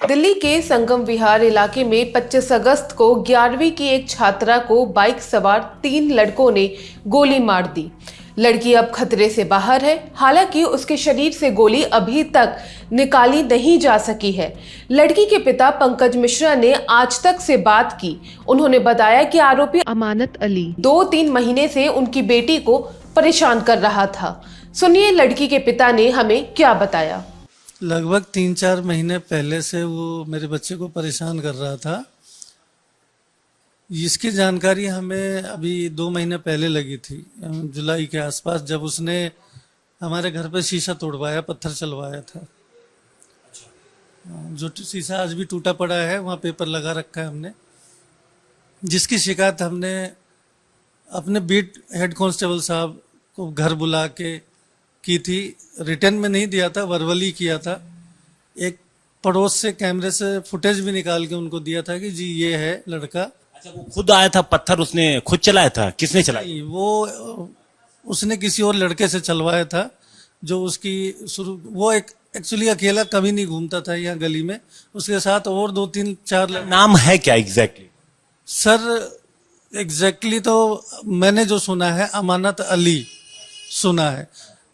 दिल्ली के संगम विहार इलाके में 25 अगस्त को 11वीं की एक छात्रा को बाइक सवार 3 लड़कों ने गोली मार दी। लड़की अब खतरे से बाहर है, हालांकि उसके शरीर से गोली अभी तक निकाली नहीं जा सकी है। लड़की के पिता पंकज मिश्रा ने आज तक से बात की। उन्होंने बताया कि आरोपी अमानत अली 2-3 महीने से उनकी बेटी को परेशान कर रहा था। सुनिए लड़की के पिता ने हमें क्या बताया। लगभग 3-4 महीने पहले से वो मेरे बच्चे को परेशान कर रहा था। इसकी जानकारी हमें अभी 2 महीने पहले लगी थी, जुलाई के आसपास, जब उसने हमारे घर पे शीशा तोड़वाया, पत्थर चलवाया था। जो शीशा आज भी टूटा पड़ा है, वहाँ पेपर लगा रखा है हमने। जिसकी शिकायत हमने अपने बीट हेड कांस्टेबल साहब को घर बुला के की थी। रिटर्न में नहीं दिया था, वर्बली किया था। एक पड़ोस से कैमरे से फुटेज भी निकाल के उनको दिया था कि जी ये है लड़का। अच्छा, वो खुद आया था? पत्थर उसने खुद चलाया था? किसने चलाया? नहीं, वो उसने किसी और लड़के से चलवाया था। जो उसकी वो एक एक्चुअली अकेला कभी नहीं घूमता था यहाँ गली में, उसके साथ और 2-3-4 नाम है क्या एग्जैक्टली? सर एग्जैक्टली तो मैंने जो सुना है अमानत अली सुना है।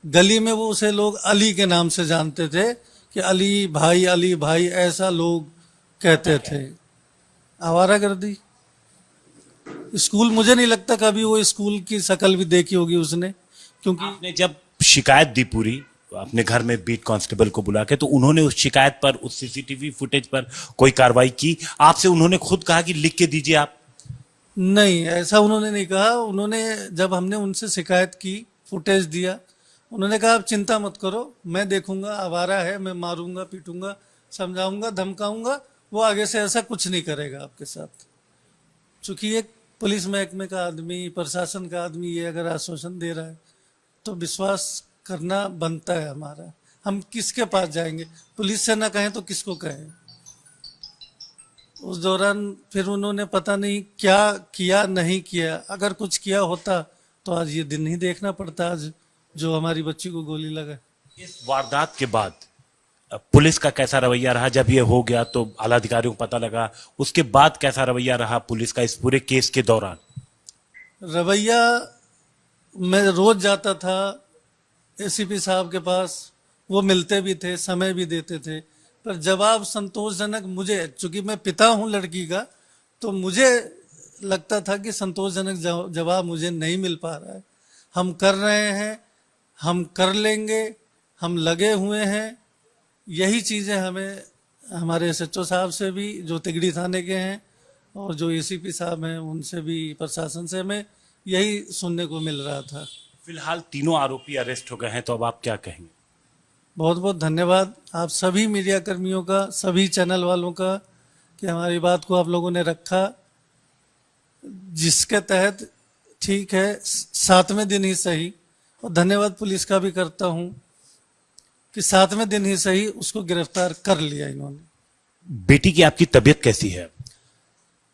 गली में वो उसे लोग अली के नाम से जानते थे कि अली भाई ऐसा लोग कहते थे। आवारागर्दी, स्कूल मुझे नहीं लगता कभी वो स्कूल की शक्ल भी देखी होगी उसने, क्योंकि आपने जब शिकायत दी पूरी अपने घर में बीट कांस्टेबल को बुला के, तो उन्होंने उस शिकायत पर, उस सीसीटीवी फुटेज पर कोई कार्रवाई की? आपसे उन्होंने खुद कहा कि लिख के दीजिए आप? नहीं, ऐसा उन्होंने नहीं कहा। उन्होंने जब हमने उनसे शिकायत की, फुटेज दिया, उन्होंने कहा आप चिंता मत करो, मैं देखूंगा, आवारा है, मैं मारूंगा, पीटूंगा, समझाऊंगा, धमकाऊंगा, वो आगे से ऐसा कुछ नहीं करेगा आपके साथ। चूंकि एक पुलिस महकमे का आदमी, प्रशासन का आदमी ये अगर आश्वासन दे रहा है तो विश्वास करना बनता है हमारा। हम किसके पास जाएंगे? पुलिस से ना कहें तो किसको कहें? उस दौरान फिर उन्होंने पता नहीं क्या किया, नहीं किया। अगर कुछ किया होता तो आज ये दिन नहीं देखना पड़ता, आज जो हमारी बच्ची को गोली लगा। इस वारदात के बाद पुलिस का कैसा रवैया रहा? जब ये हो गया तो आला अधिकारियों को पता लगा, उसके बाद कैसा रवैया रहा पुलिस का इस पूरे केस के दौरान? रवैया, मैं रोज जाता था एसीपी साहब के पास, वो मिलते भी थे, समय भी देते थे, पर जवाब संतोषजनक, मुझे चूंकि मैं पिता हूं लड़की का, तो मुझे लगता था कि संतोषजनक जवाब मुझे नहीं मिल पा रहा है। हम कर रहे हैं, हम कर लेंगे, हम लगे हुए हैं, यही चीज़ें हमें हमारे एसएचओ साहब से भी, जो तिगड़ी थाने के हैं, और जो एसीपी साहब हैं, उनसे भी, प्रशासन से हमें यही सुनने को मिल रहा था। फिलहाल तीनों आरोपी अरेस्ट हो गए हैं, तो अब आप क्या कहेंगे? बहुत बहुत धन्यवाद आप सभी मीडिया कर्मियों का, सभी चैनल वालों का, कि हमारी बात को आप लोगों ने रखा, जिसके तहत ठीक है 7वें दिन ही सही, और धन्यवाद पुलिस का भी करता हूं कि 7वें दिन ही सही उसको गिरफ्तार कर लिया इन्होंने। बेटी की आपकी तबीयत कैसी है?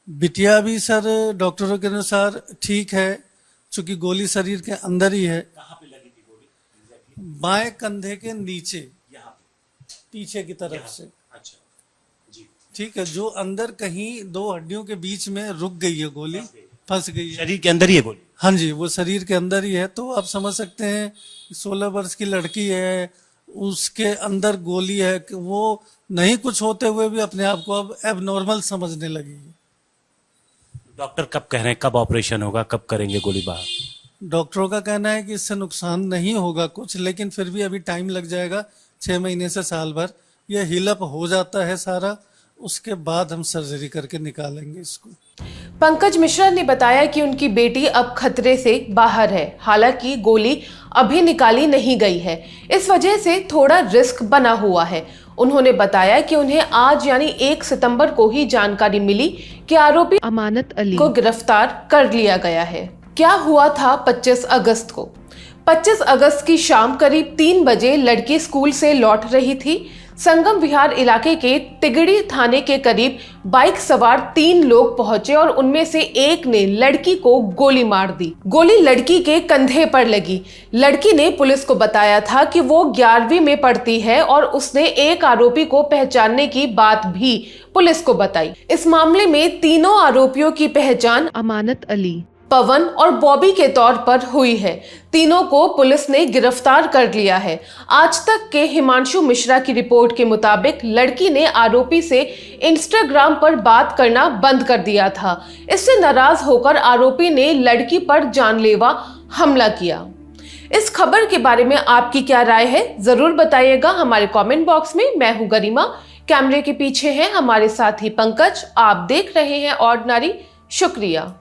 बिटिया भी सर डॉक्टरों के अनुसार ठीक है, चूंकि गोली शरीर के अंदर ही है। कहाँ पे लगी थी गोली? बाएं कंधे के नीचे, यहाँ पे, पीछे की तरफ से। अच्छा जी, ठीक है, जो अंदर कहीं 2 हड्डियों के बीच में रुक गई है गोली, फंस गई है। शरीर के अंदर ही है गोली? हाँ जी, वो शरीर के अंदर ही है। तो आप समझ सकते हैं 16 वर्ष की लड़की है, उसके अंदर गोली है, कि वो नहीं कुछ होते हुए भी अपने आप को अब एबनॉर्मल समझने लगी है। डॉक्टर कब कह रहे हैं, कब ऑपरेशन होगा, कब करेंगे गोली बाहर? डॉक्टरों का कहना है कि इससे नुकसान नहीं होगा कुछ, लेकिन फिर भी अभी टाइम लग जाएगा, 6 महीने से साल भर। यह हीलअप हो जाता है सारा, उसके बाद हम सर्जरी करके निकालेंगे इसको। पंकज मिश्रा ने बताया कि उनकी बेटी अब खतरे से बाहर है, हालांकि गोली अभी निकाली नहीं गई है, इस वजह से थोड़ा रिस्क बना हुआ है। उन्होंने बताया कि उन्हें आज यानी 1 सितंबर को ही जानकारी मिली कि आरोपी अमानत अली को गिरफ्तार कर लिया गया है। क्या हुआ था 25 अगस्त को? 25 अगस्त की शाम करीब 3 बजे लड़की स्कूल से लौट रही थी। संगम विहार इलाके के तिगड़ी थाने के करीब बाइक सवार 3 लोग पहुंचे और उनमें से एक ने लड़की को गोली मार दी। गोली लड़की के कंधे पर लगी। लड़की ने पुलिस को बताया था कि वो 11वीं में पढ़ती है और उसने एक आरोपी को पहचानने की बात भी पुलिस को बताई। इस मामले में तीनों आरोपियों की पहचान अमानत अली, पवन और बॉबी के तौर पर हुई है। तीनों को पुलिस ने गिरफ्तार कर लिया है। आज तक के हिमांशु मिश्रा की रिपोर्ट के मुताबिक लड़की ने आरोपी से इंस्टाग्राम पर बात करना बंद कर दिया था। इससे नाराज होकर आरोपी ने लड़की पर जानलेवा हमला किया। इस खबर के बारे में आपकी क्या राय है, जरूर बताइएगा हमारे कमेंट बॉक्स में। मैं हूं गरिमा, कैमरे के पीछे है हमारे साथी पंकज। आप देख रहे हैं ऑर्डिनरी। शुक्रिया।